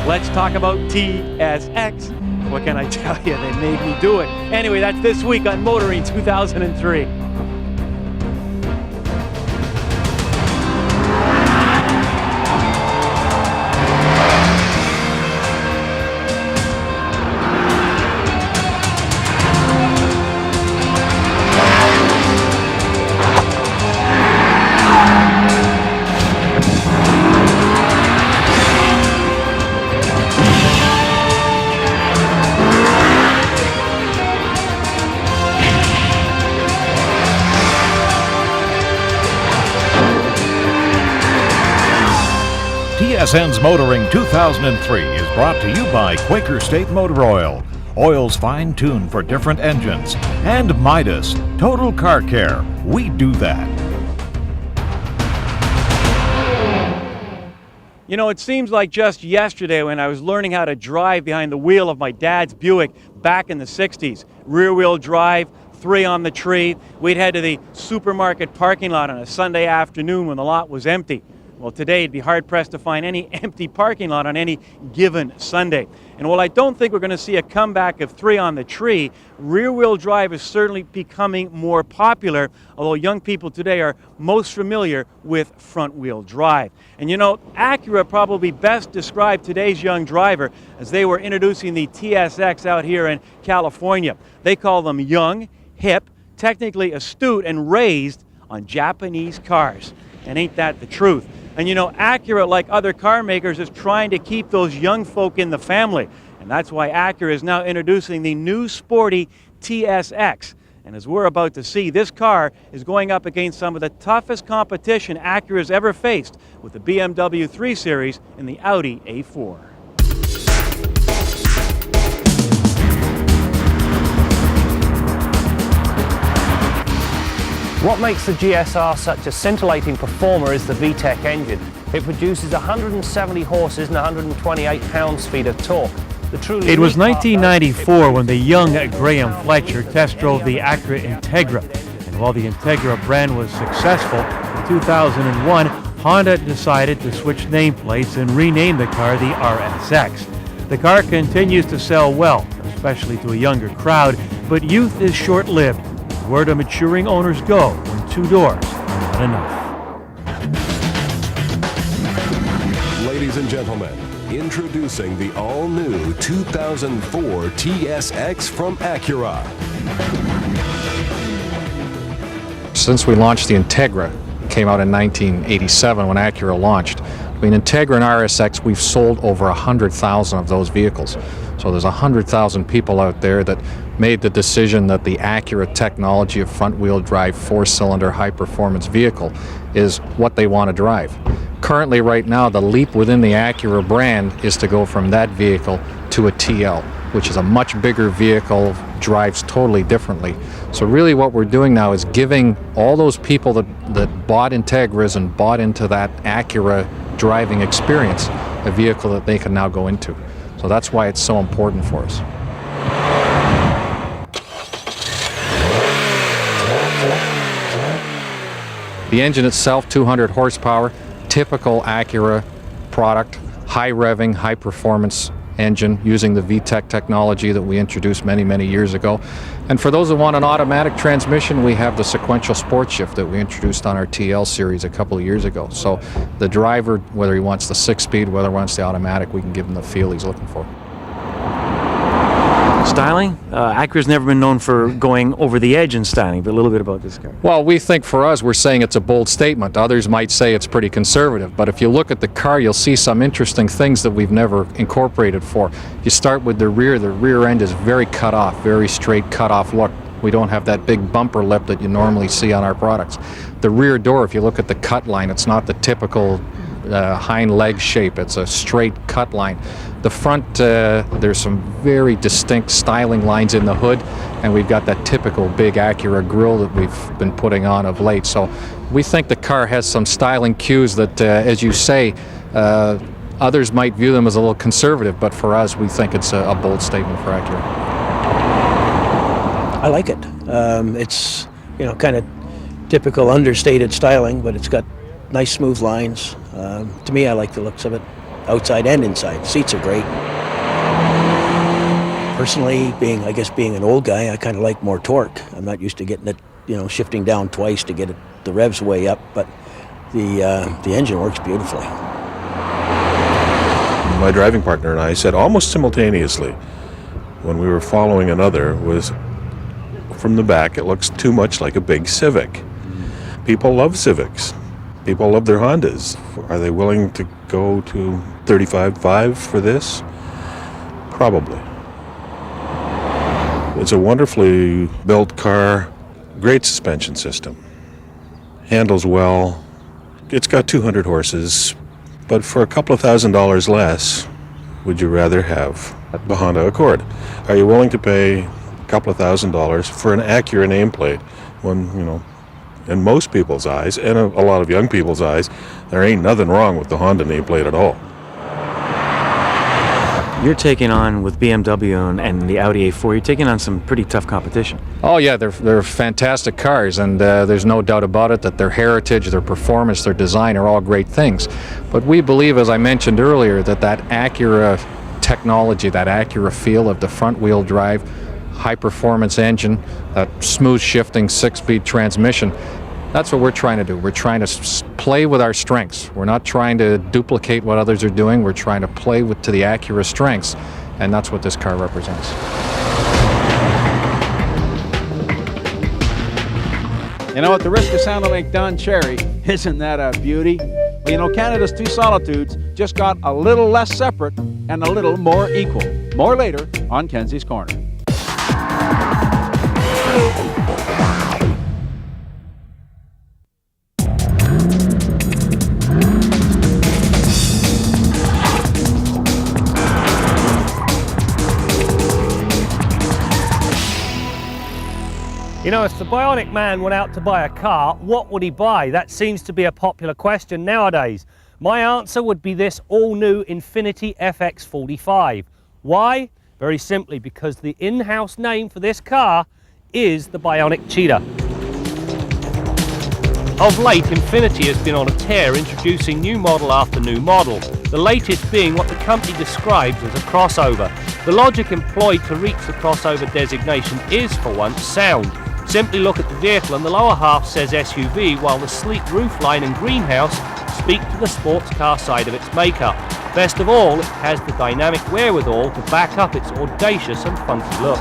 Let's talk about TSX. What can I tell you? They made me do it. Anyway, that's this week on Motoring 2003. TSN's Motoring 2003 is brought to you by Quaker State Motor Oil. Oils fine-tuned for different engines. And Midas, Total Car Care. We do that. You know, it seems like just yesterday when I was learning how to drive behind the wheel of my dad's Buick back in the 60s. Rear-wheel drive, 3 on the tree. We'd head to the supermarket parking lot on a Sunday afternoon when the lot was empty. Well, today it'd be hard-pressed to find any empty parking lot on any given Sunday. And while I don't think we're going to see a comeback of 3 on the tree, rear-wheel drive is certainly becoming more popular, although young people today are most familiar with front-wheel drive. And you know, Acura probably best described today's young driver as they were introducing the TSX out here in California. They call them young, hip, technically astute, and raised on Japanese cars. And ain't that the truth? And you know, Acura, like other car makers, is trying to keep those young folk in the family. And that's why Acura is now introducing the new sporty TSX. And as we're about to see, this car is going up against some of the toughest competition Acura's ever faced with the BMW 3 Series and the Audi A4. What makes the GSR such a scintillating performer is the VTEC engine. It produces 170 horses and 128 pounds-feet of torque. It was 1994 when the young Graham Fletcher test drove the Acura Integra. And while the Integra brand was successful, in 2001, Honda decided to switch nameplates and rename the car the RSX. The car continues to sell well, especially to a younger crowd, but youth is short-lived. Where do maturing owners go when 2 doors are not enough? Ladies and gentlemen, introducing the all-new 2004 TSX from Acura. Since we launched the Integra, came out in 1987 when Acura launched, between Integra and RSX, we've sold over 100,000 of those vehicles. So there's 100,000 people out there that made the decision that the Acura technology of front-wheel drive, 4-cylinder, high-performance vehicle is what they want to drive. Currently, right now, the leap within the Acura brand is to go from that vehicle to a TL, which is a much bigger vehicle, drives totally differently. So really what we're doing now is giving all those people that bought Integras and bought into that Acura driving experience a vehicle that they can now go into. So that's why it's so important for us. The engine itself, 200 horsepower, typical Acura product, high revving, high performance engine using the VTEC technology that we introduced many, many years ago. And for those that want an automatic transmission, we have the sequential sport shift that we introduced on our TL series a couple of years ago. So the driver, whether he wants the 6-speed, whether he wants the automatic, we can give him the feel he's looking for. Styling? Acura's never been known for going over the edge in styling, but a little bit about this car. Well, we think for us, we're saying it's a bold statement. Others might say it's pretty conservative, but if you look at the car, you'll see some interesting things that we've never incorporated for. You start with the rear end is very cut off, very straight cut off look. We don't have that big bumper lip that you normally see on our products. The rear door, if you look at the cut line, it's not the typical hind leg shape, it's a straight cut line. The front, there's some very distinct styling lines in the hood, and we've got that typical big Acura grille that we've been putting on of late. So we think the car has some styling cues that, as you say, others might view them as a little conservative, but for us, we think it's a bold statement for Acura. I like it. It's, you know, kind of typical understated styling, but it's got nice smooth lines. To me, I like the looks of it. outside and inside. Seats are great. Personally, being an old guy, I kind of like more torque. I'm not used to getting it, shifting down twice to get the revs way up, but the engine works beautifully. My driving partner and I said almost simultaneously when we were following another was, from the back, it looks too much like a big Civic. People love Civics. People love their Hondas. Are they willing to go to 35.5 for this? Probably. It's a wonderfully built car, great suspension system, handles well. It's got 200 horses, but for a couple of $1,000s less, would you rather have the Honda Accord? Are you willing to pay a couple of $1,000s for an Acura nameplate when, in most people's eyes, and a lot of young people's eyes, there ain't nothing wrong with the Honda nameplate at all? You're taking on, with BMW and the Audi A4, you're taking on some pretty tough competition. Oh yeah, they're fantastic cars, and there's no doubt about it that their heritage, their performance, their design are all great things. But we believe, as I mentioned earlier, that Acura technology, that Acura feel of the front-wheel drive, high-performance engine, that smooth shifting 6-speed transmission, that's what we're trying to do. We're trying to play with our strengths. We're not trying to duplicate what others are doing. We're trying to play to the Acura strengths, and that's what this car represents. At the risk of sounding like Don Cherry, isn't that a beauty? Well, Canada's two solitudes just got a little less separate and a little more equal. More later on Kenzie's Corner. If the Bionic Man went out to buy a car, what would he buy? That seems to be a popular question nowadays. My answer would be this all-new Infiniti FX45. Why? Very simply, because the in-house name for this car is the Bionic Cheetah. Of late, Infiniti has been on a tear, introducing new model after new model, the latest being what the company describes as a crossover. The logic employed to reach the crossover designation is, for once, sound. Simply look at the vehicle and the lower half says SUV, while the sleek roofline and greenhouse speak to the sports car side of its makeup. Best of all, it has the dynamic wherewithal to back up its audacious and funky look.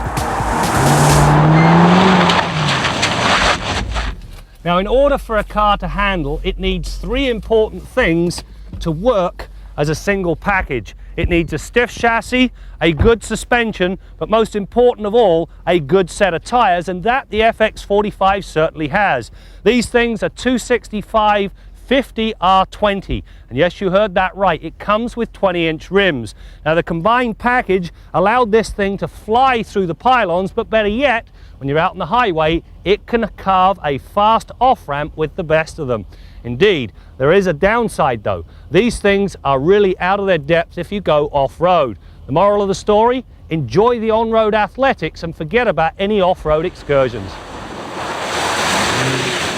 Now, in order for a car to handle, it needs three important things to work as a single package. It needs a stiff chassis, a good suspension, but most important of all, a good set of tyres, and that the FX45 certainly has. These things are 265 50 R20, and yes, you heard that right, it comes with 20-inch rims. Now, the combined package allowed this thing to fly through the pylons, but better yet, when you're out on the highway, it can carve a fast off-ramp with the best of them. Indeed, there is a downside though. These things are really out of their depth if you go off-road. The moral of the story, enjoy the on-road athletics and forget about any off-road excursions.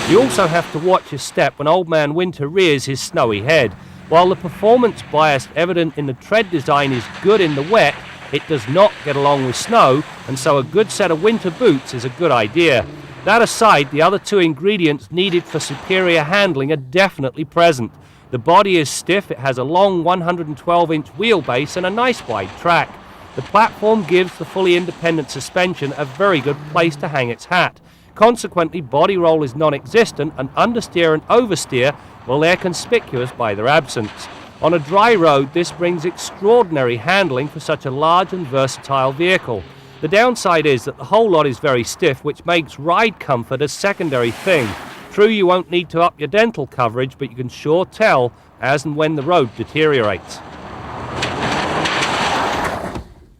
You also have to watch your step when Old Man Winter rears his snowy head. While the performance bias evident in the tread design is good in the wet, it does not get along with snow, and so a good set of winter boots is a good idea. That aside, the other two ingredients needed for superior handling are definitely present. The body is stiff, it has a long 112-inch wheelbase and a nice wide track. The platform gives the fully independent suspension a very good place to hang its hat. Consequently, body roll is non-existent, and understeer and oversteer, well, they're conspicuous by their absence. On a dry road, this brings extraordinary handling for such a large and versatile vehicle. The downside is that the whole lot is very stiff, which makes ride comfort a secondary thing. True, you won't need to up your dental coverage, but you can sure tell as and when the road deteriorates.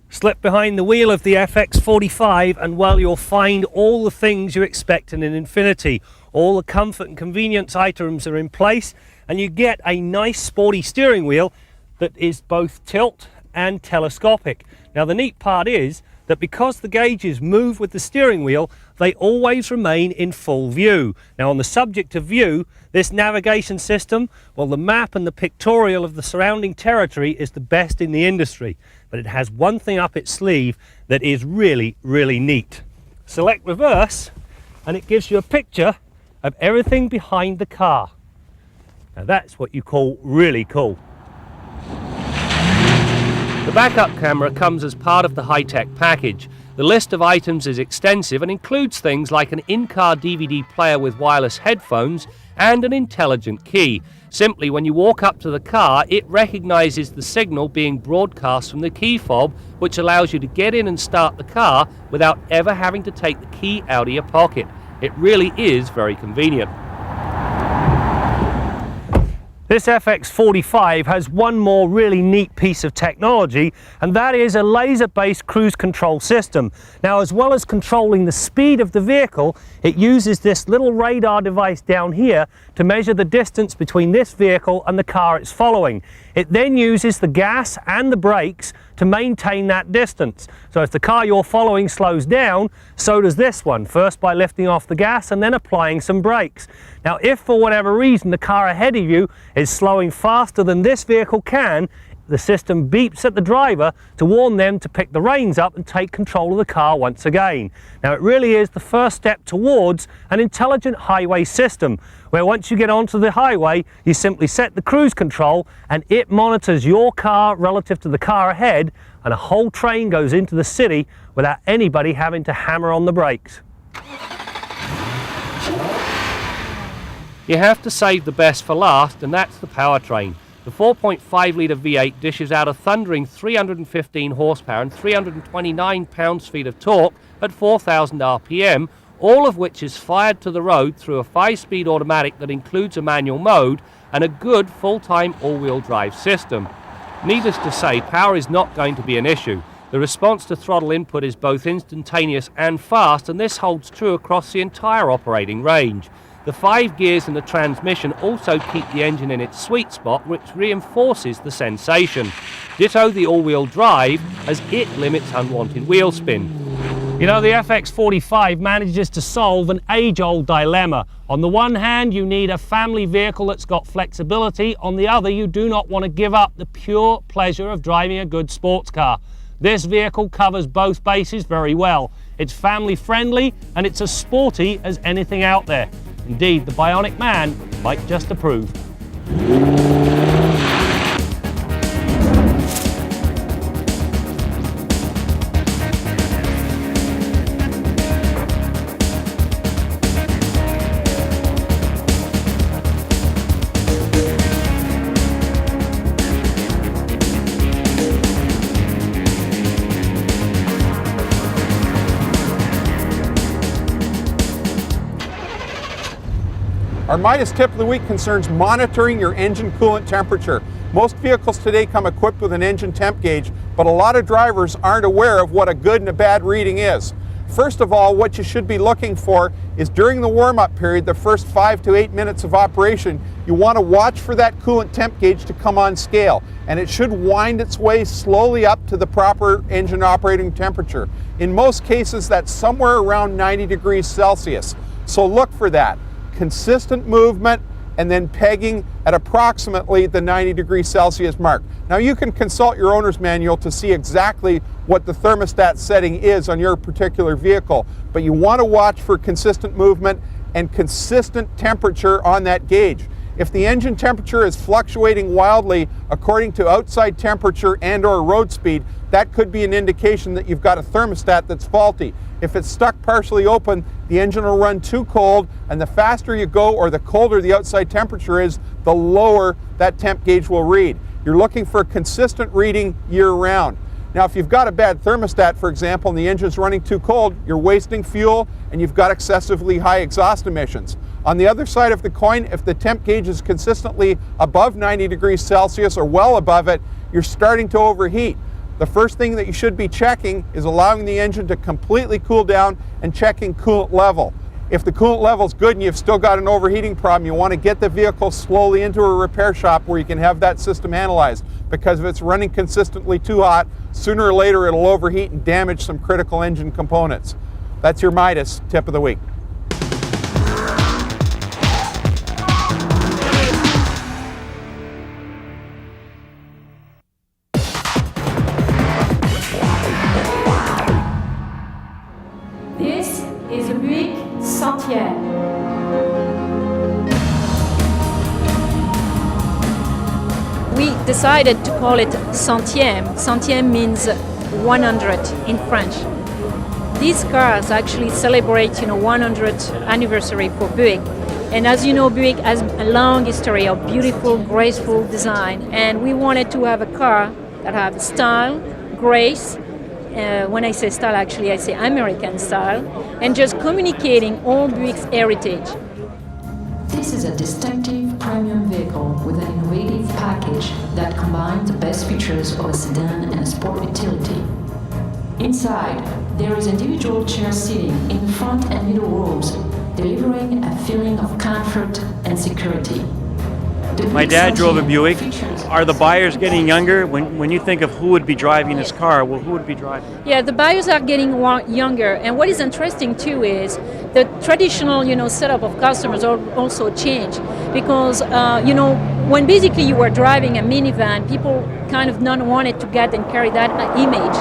Slip behind the wheel of the FX45 and well, you'll find all the things you expect in an Infiniti. All the comfort and convenience items are in place, and you get a nice sporty steering wheel that is both tilt and telescopic. Now the neat part is that because the gauges move with the steering wheel, they always remain in full view. Now on the subject of view, this navigation system, well, the map and the pictorial of the surrounding territory is the best in the industry, but it has one thing up its sleeve that is really, really neat. Select reverse and it gives you a picture of everything behind the car. Now that's what you call really cool. The backup camera comes as part of the high-tech package. The list of items is extensive and includes things like an in-car DVD player with wireless headphones and an intelligent key. Simply, when you walk up to the car, it recognizes the signal being broadcast from the key fob, which allows you to get in and start the car without ever having to take the key out of your pocket. It really is very convenient. This FX45 has one more really neat piece of technology, and that is a laser-based cruise control system. Now, as well as controlling the speed of the vehicle, it uses this little radar device down here to measure the distance between this vehicle and the car it's following. It then uses the gas and the brakes to maintain that distance. So if the car you're following slows down, so does this one, first by lifting off the gas and then applying some brakes. Now, if for whatever reason the car ahead of you is slowing faster than this vehicle can, the system beeps at the driver to warn them to pick the reins up and take control of the car once again. Now, it really is the first step towards an intelligent highway system, where once you get onto the highway, you simply set the cruise control and it monitors your car relative to the car ahead, and a whole train goes into the city without anybody having to hammer on the brakes. You have to save the best for last, and that's the powertrain. The 4.5 litre V8 dishes out a thundering 315 horsepower and 329 pounds-feet of torque at 4,000 RPM, all of which is fired to the road through a 5-speed automatic that includes a manual mode and a good full-time all-wheel drive system. Needless to say, power is not going to be an issue. The response to throttle input is both instantaneous and fast, and this holds true across the entire operating range. The 5 gears in the transmission also keep the engine in its sweet spot, which reinforces the sensation. Ditto the all-wheel drive, as it limits unwanted wheel spin. You know, the FX45 manages to solve an age-old dilemma. On the one hand, you need a family vehicle that's got flexibility. On the other, you do not want to give up the pure pleasure of driving a good sports car. This vehicle covers both bases very well. It's family friendly and it's as sporty as anything out there. Indeed, the Bionic Man might just approve. Our Midas tip of the week concerns monitoring your engine coolant temperature. Most vehicles today come equipped with an engine temp gauge, but a lot of drivers aren't aware of what a good and a bad reading is. First of all, what you should be looking for is during the warm-up period, the first 5 to 8 minutes of operation, you want to watch for that coolant temp gauge to come on scale, and it should wind its way slowly up to the proper engine operating temperature. In most cases, that's somewhere around 90 degrees Celsius. So look for that. Consistent movement and then pegging at approximately the 90 degrees Celsius mark. Now you can consult your owner's manual to see exactly what the thermostat setting is on your particular vehicle, but you want to watch for consistent movement and consistent temperature on that gauge. If the engine temperature is fluctuating wildly according to outside temperature and or road speed, that could be an indication that you've got a thermostat that's faulty. If it's stuck partially open, the engine will run too cold, and the faster you go or the colder the outside temperature is, the lower that temp gauge will read. You're looking for a consistent reading year-round. Now, if you've got a bad thermostat, for example, and the engine's running too cold, you're wasting fuel and you've got excessively high exhaust emissions. On the other side of the coin, if the temp gauge is consistently above 90 degrees Celsius or well above it, you're starting to overheat. The first thing that you should be checking is allowing the engine to completely cool down and checking coolant level. If the coolant level's good and you've still got an overheating problem, you want to get the vehicle slowly into a repair shop where you can have that system analyzed, because if it's running consistently too hot, sooner or later it'll overheat and damage some critical engine components. That's your Midas tip of the week. This is a Buick Centieme. We decided to call it Centieme. Centieme means 100 in French. These cars actually celebrate, 100th anniversary for Buick. And as you know, Buick has a long history of beautiful, graceful design. And we wanted to have a car that has style, grace. When I say style, actually, I say American style. And just communicating all Buick's heritage. This is a distinctive premium vehicle with an innovative package that combines the best features of a sedan and a sport utility. Inside, there is individual chair seating in the front and middle rows, delivering a feeling of comfort and security. My dad drove a Buick. Are the buyers getting younger? When you think of who would be driving this car, well, who would be driving? Yeah, the buyers are getting younger. And what is interesting too is the traditional, setup of customers also change, because, when basically you were driving a minivan, people kind of not wanted to get and carry that image.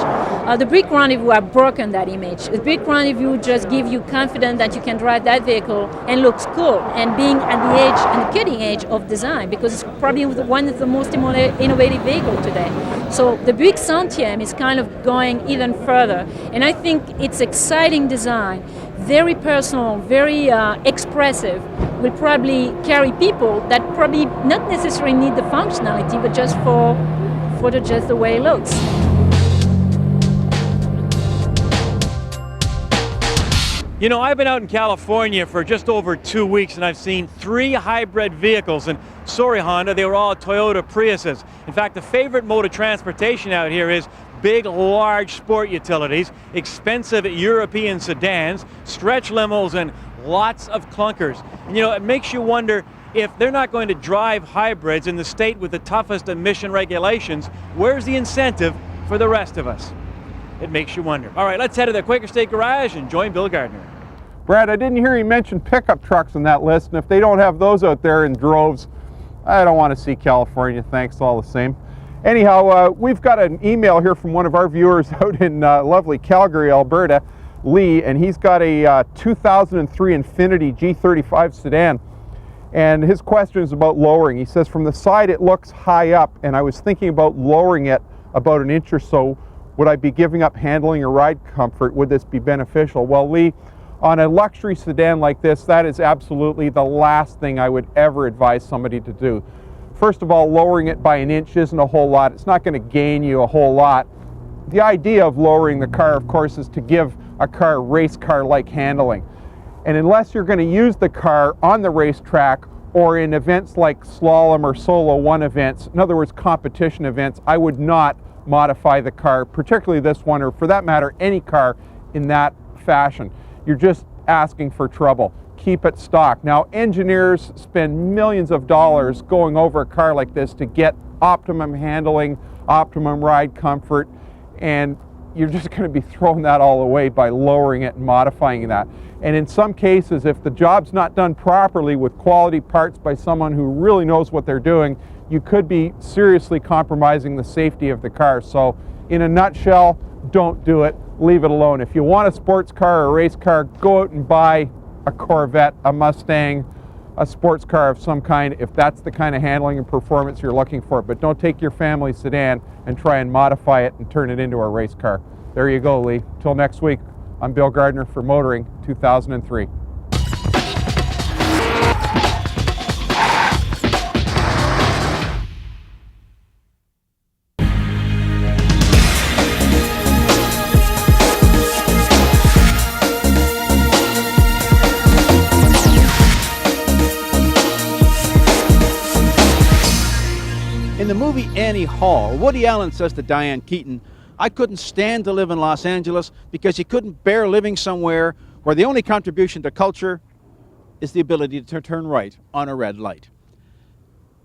The Buick Rendezvous have broken that image. The Buick Rendezvous just give you confidence that you can drive that vehicle and looks cool, and being at the edge and the cutting edge of design, because it's probably one of the most innovative vehicles today. So the Buick Centieme is kind of going even further, and I think it's exciting design, very personal, very expressive, will probably carry people that probably not necessarily need the functionality, but just for just the way it looks. I've been out in California for just over 2 weeks, and I've seen 3 hybrid vehicles, and sorry Honda, they were all Toyota Priuses. In fact, the favorite mode of transportation out here is big, large sport utilities, expensive European sedans, stretch limos, and lots of clunkers. And it makes you wonder, if they're not going to drive hybrids in the state with the toughest emission regulations, where's the incentive for the rest of us? It makes you wonder. All right, let's head to the Quaker State Garage and join Bill Gardner. Brad, I didn't hear you mention pickup trucks on that list, and if they don't have those out there in droves, I don't want to see California, thanks all the same. Anyhow, we've got an email here from one of our viewers out in lovely Calgary, Alberta, Lee, and he's got a 2003 Infiniti G35 sedan. And his question is about lowering. He says, from the side it looks high up, and I was thinking about lowering it about an inch or so. Would I be giving up handling or ride comfort? Would this be beneficial? Well, Lee, on a luxury sedan like this, that is absolutely the last thing I would ever advise somebody to do. First of all, lowering it by an inch isn't a whole lot. It's not going to gain you a whole lot. The idea of lowering the car, of course, is to give a car race car-like handling. And unless you're going to use the car on the racetrack or in events like slalom or solo one events, in other words, competition events, I would not modify the car, particularly this one, or for that matter, any car in that fashion. You're just asking for trouble. Keep it stock. Now, engineers spend millions of dollars going over a car like this to get optimum handling, optimum ride comfort, and you're just going to be throwing that all away by lowering it and modifying that. And in some cases, if the job's not done properly with quality parts by someone who really knows what they're doing, you could be seriously compromising the safety of the car. So in a nutshell, don't do it. Leave it alone. If you want a sports car or a race car, go out and buy a Corvette, a Mustang, a sports car of some kind, if that's the kind of handling and performance you're looking for. But don't take your family sedan and try and modify it and turn it into a race car. There you go, Lee. Till next week, I'm Bill Gardner for Motoring 2003. In the movie Annie Hall, Woody Allen says to Diane Keaton, "I couldn't stand to live in Los Angeles because you couldn't bear living somewhere where the only contribution to culture is the ability to turn right on a red light.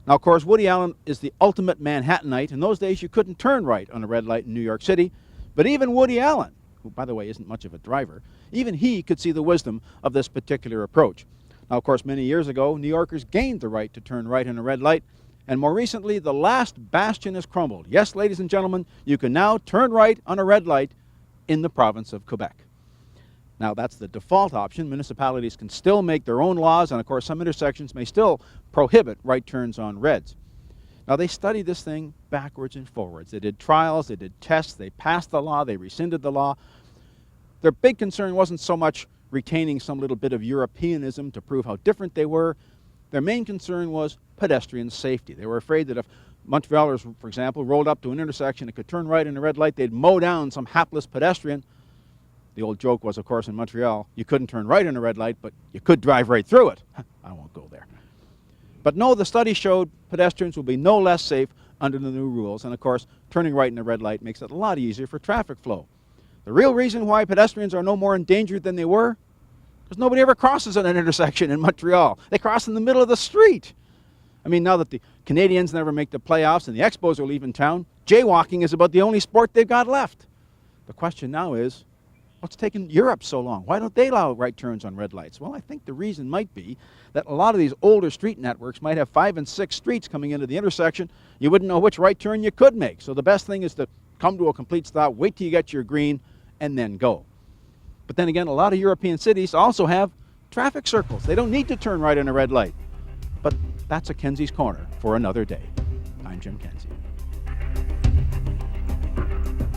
Now, of course, Woody Allen is the ultimate Manhattanite. In those days, you couldn't turn right on a red light in New York City. But even Woody Allen, who, by the way, isn't much of a driver, even he could see the wisdom of this particular approach. Now, of course, many years ago, New Yorkers gained the right to turn right on a red light. And more recently, the last bastion has crumbled. Yes, ladies and gentlemen, you can now turn right on a red light in the province of Quebec. Now, that's the default option. Municipalities can still make their own laws, and of course, some intersections may still prohibit right turns on reds. Now, they studied this thing backwards and forwards. They did trials, they did tests, they passed the law, they rescinded the law. Their big concern wasn't so much retaining some little bit of Europeanism to prove how different they were. Their main concern was pedestrian safety. They were afraid that if Montrealers, for example, rolled up to an intersection and could turn right in a red light, they'd mow down some hapless pedestrian. The old joke was, of course, in Montreal, you couldn't turn right in a red light, but you could drive right through it. I won't go there. But no, the study showed pedestrians will be no less safe under the new rules. And of course, turning right in a red light makes it a lot easier for traffic flow. The real reason why pedestrians are no more endangered than they were, because nobody ever crosses at an intersection in Montreal. They cross in the middle of the street. I mean, now that the Canadians never make the playoffs and the Expos are leaving town, jaywalking is about the only sport they've got left. The question now is, what's taken Europe so long? Why don't they allow right turns on red lights? Well, I think the reason might be that a lot of these older street networks might have 5 and 6 streets coming into the intersection. You wouldn't know which right turn you could make. So the best thing is to come to a complete stop, wait till you get your green, and then go. But then again, a lot of European cities also have traffic circles. They don't need to turn right on a red light. But that's a Kenzie's Corner for another day. I'm Jim Kenzie.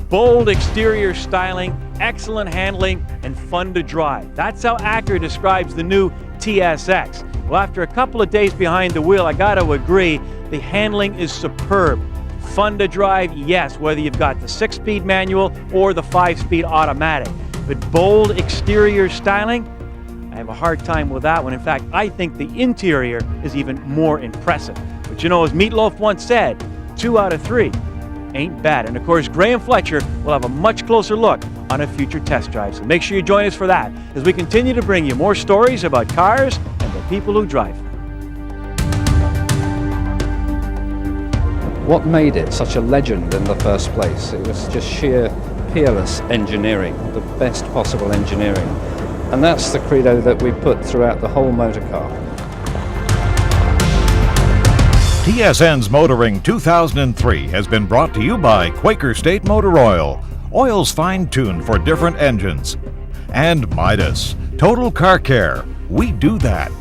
Bold exterior styling, excellent handling, and fun to drive. That's how Acura describes the new TSX. Well, after a couple of days behind the wheel, I got to agree, the handling is superb. Fun to drive, yes, whether you've got the 6-speed manual or the 5-speed automatic. But bold exterior styling, I have a hard time with that one. In fact, I think the interior is even more impressive. But you know, as Meatloaf once said, 2 out of 3 ain't bad. And of course, Graham Fletcher will have a much closer look on a future test drive. So make sure you join us for that as we continue to bring you more stories about cars and the people who drive them. What made it such a legend in the first place? It was just sheer peerless engineering, the best possible engineering. And that's the credo that we put throughout the whole motor car. TSN's Motoring 2003 has been brought to you by Quaker State Motor Oil, oils fine-tuned for different engines, and Midas, Total Car Care. We do that.